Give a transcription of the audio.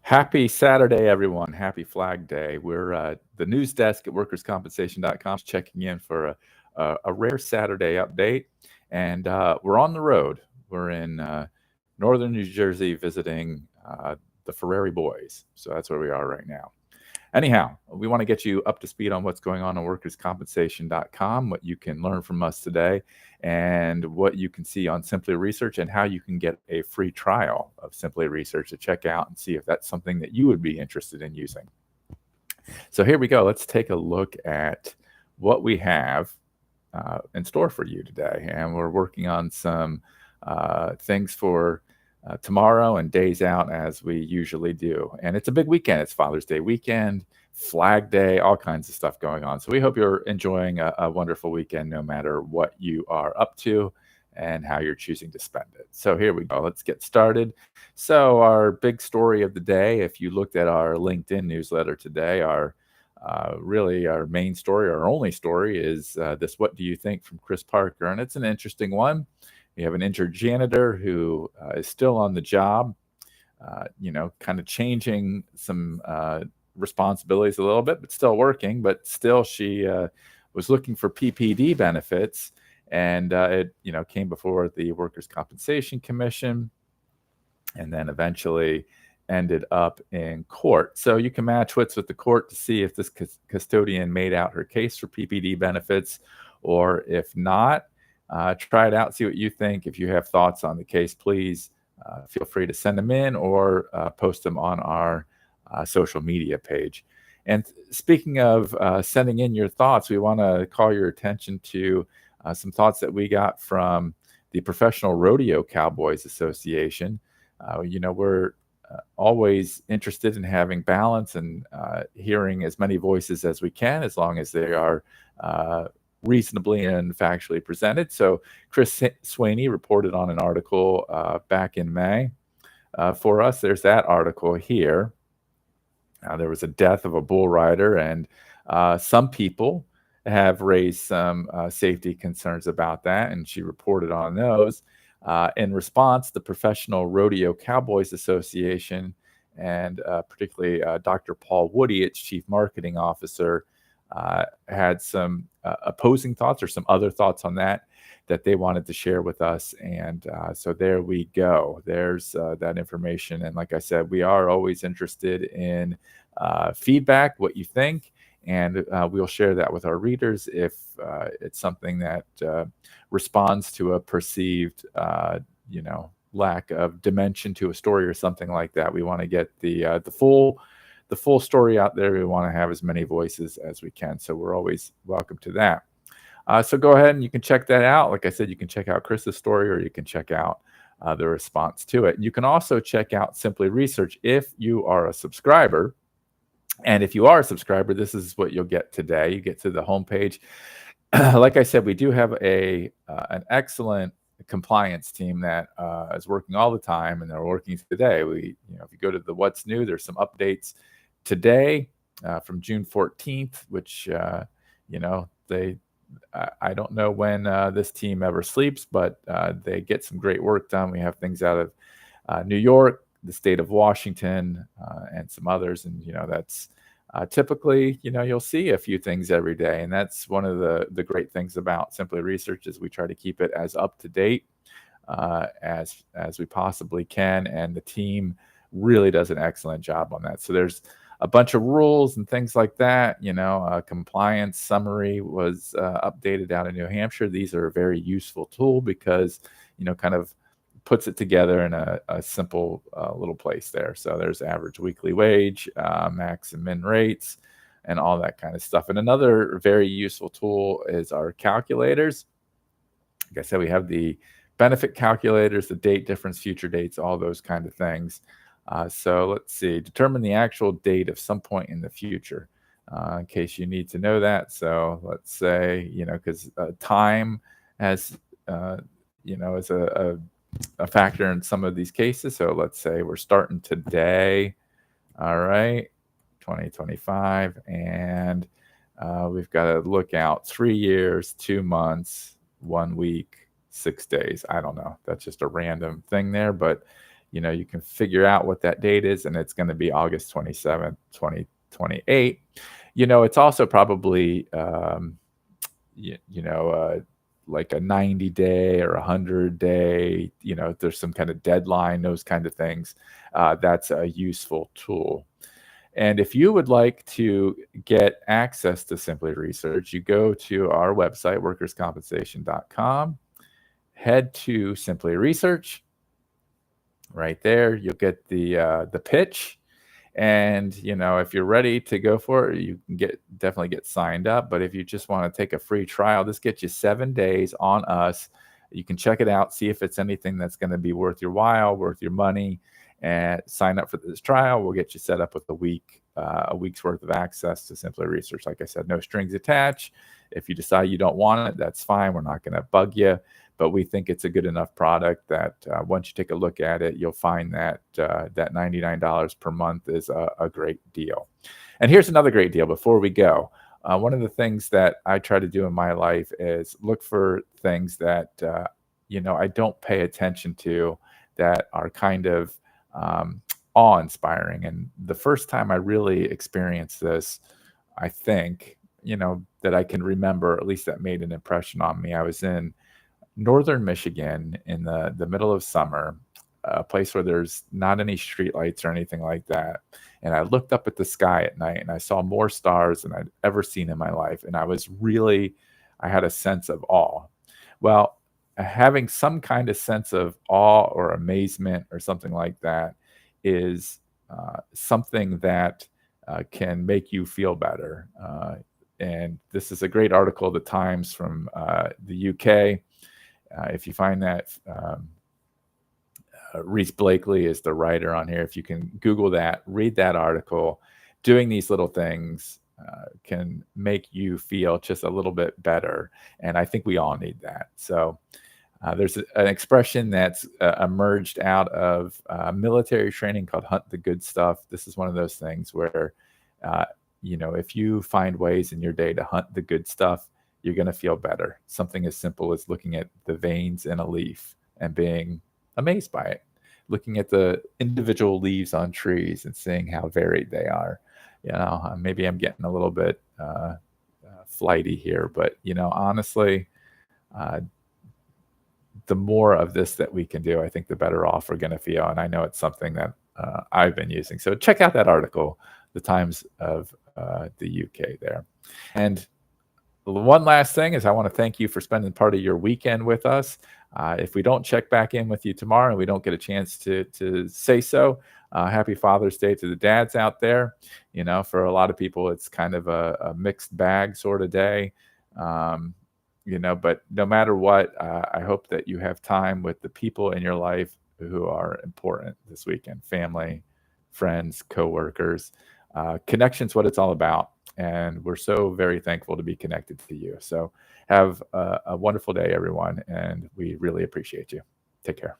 Happy Saturday, everyone. Happy Flag Day. We're the news desk at workerscompensation.com checking in for a rare Saturday update. And we're on the road. We're in northern New Jersey visiting the Ferrari boys. So that's where we are right now. Anyhow, we want to get you up to speed on what's going on workerscompensation.com, what you can learn from us today, and what you can see on Simply Research, and how you can get a free trial of Simply Research to check out and see if that's something that you would be interested in using. So here we go. Let's take a look at what we have in store for you today. And we're working on some things for tomorrow and days out as we usually do. And it's a big weekend. It's Father's Day weekend, Flag Day, all kinds of stuff going on. So we hope you're enjoying a wonderful weekend no matter what you are up to and how you're choosing to spend it. So here we go. Let's get started. So our big story of the day, if you looked at our LinkedIn newsletter today, really our main story, our only story is this "What do you think?" from Chris Parker. And it's an interesting one. We have an injured janitor who is still on the job, kind of changing some responsibilities a little bit, but still working. But still, she was looking for PPD benefits, and it came before the Workers' Compensation Commission, and then eventually ended up in court. So you can match wits with the court to see if this custodian made out her case for PPD benefits, or if not. Try it out, see what you think. If you have thoughts on the case, please feel free to send them in or post them on our social media page. And speaking of sending in your thoughts, we want to call your attention to some thoughts that we got from the Professional Rodeo Cowboys Association. We're always interested in having balance and hearing as many voices as we can, as long as they are reasonably and factually presented. So Chris Swaney reported on an article back in May for us. There's that article here. There was a death of a bull rider, and some people have raised some safety concerns about that, and she reported on those. In response, the Professional Rodeo Cowboys Association, and particularly Dr. Paul Woody, its chief marketing officer, had some opposing thoughts or some other thoughts on that they wanted to share with us. And so there we go. There's that information. And like I said, we are always interested in feedback, what you think, and we'll share that with our readers if it's something that responds to a perceived, lack of dimension to a story or something like that. We want to get the full story out there. We want to have as many voices as we can. So we're always welcome to that. So go ahead and you can check that out. Like I said, you can check out Chris's story, or you can check out the response to it. You can also check out Simply Research if you are a subscriber. And if you are a subscriber, this is what you'll get today. You get to the homepage. Like I said, we do have an excellent compliance team that is working all the time, and they're working today. If you go to the What's New, there's some updates today from June 14th, which I don't know when this team ever sleeps, but they get some great work done. We have things out of New York, the state of Washington, and some others. And, that's typically, you'll see a few things every day. And that's one of the great things about Simply Research, is we try to keep it as up to date as we possibly can. And the team really does an excellent job on that. So there's a bunch of rules and things like that. A compliance summary was updated out in New Hampshire. These are a very useful tool because, kind of puts it together in a simple little place there. So there's average weekly wage, max and min rates, and all that kind of stuff. And another very useful tool is our calculators. Like I said, we have the benefit calculators, the date difference, future dates, all those kind of things. So let's see, determine the actual date of some point in the future, in case you need to know that. So let's say, because time has, is a factor in some of these cases. So let's say we're starting today, all right, 2025, and we've got to look out 3 years, 2 months, 1 week, 6 days. I don't know. That's just a random thing there, but You can figure out what that date is, and it's going to be August 27th, 2028. It's also probably, like a 90-day or 100-day, if there's some kind of deadline, those kind of things. That's a useful tool. And if you would like to get access to Simply Research, you go to our website, workerscompensation.com, head to Simply Research. Right there, you'll get the pitch. And if you're ready to go for it, you can definitely get signed up. But if you just want to take a free trial, this gets you 7 days on us. You can check it out, see if it's anything that's going to be worth your while, worth your money, and sign up for this trial. We'll get you set up with a week's worth of access to Simply Research. Like I said, no strings attached. If you decide you don't want it, that's fine. We're not going to bug you. But we think it's a good enough product that once you take a look at it, you'll find that that $99 per month is a great deal. And here's another great deal before we go. One of the things that I try to do in my life is look for things that, I don't pay attention to that are kind of awe-inspiring. And the first time I really experienced this, I think, that I can remember, at least that made an impression on me. I was in northern Michigan in the middle of summer, a place where there's not any streetlights or anything like that. And I looked up at the sky at night and I saw more stars than I'd ever seen in my life. And I had a sense of awe. Well, having some kind of sense of awe or amazement or something like that is something that can make you feel better. And this is a great article, The Times from the UK. If you find that, Reese Blakely is the writer on here. If you can Google that, read that article. Doing these little things can make you feel just a little bit better. And I think we all need that. So there's an expression that's emerged out of military training called hunt the good stuff. This is one of those things where, if you find ways in your day to hunt the good stuff, you're going to feel better. Something as simple as looking at the veins in a leaf and being amazed by it, looking at the individual leaves on trees and seeing how varied they are. Maybe I'm getting a little bit flighty here, but honestly, the more of this that we can do, I think the better off we're going to feel. And I know it's something that I've been using. So check out that article, The Times of the UK there. And one last thing is I want to thank you for spending part of your weekend with us. If we don't check back in with you tomorrow and we don't get a chance to say so, happy Father's Day to the dads out there. For a lot of people, it's kind of a mixed bag sort of day. But no matter what, I hope that you have time with the people in your life who are important this weekend: family, friends, coworkers. Connection's what it's all about. And we're so very thankful to be connected to you. So have a wonderful day, everyone. And we really appreciate you. Take care.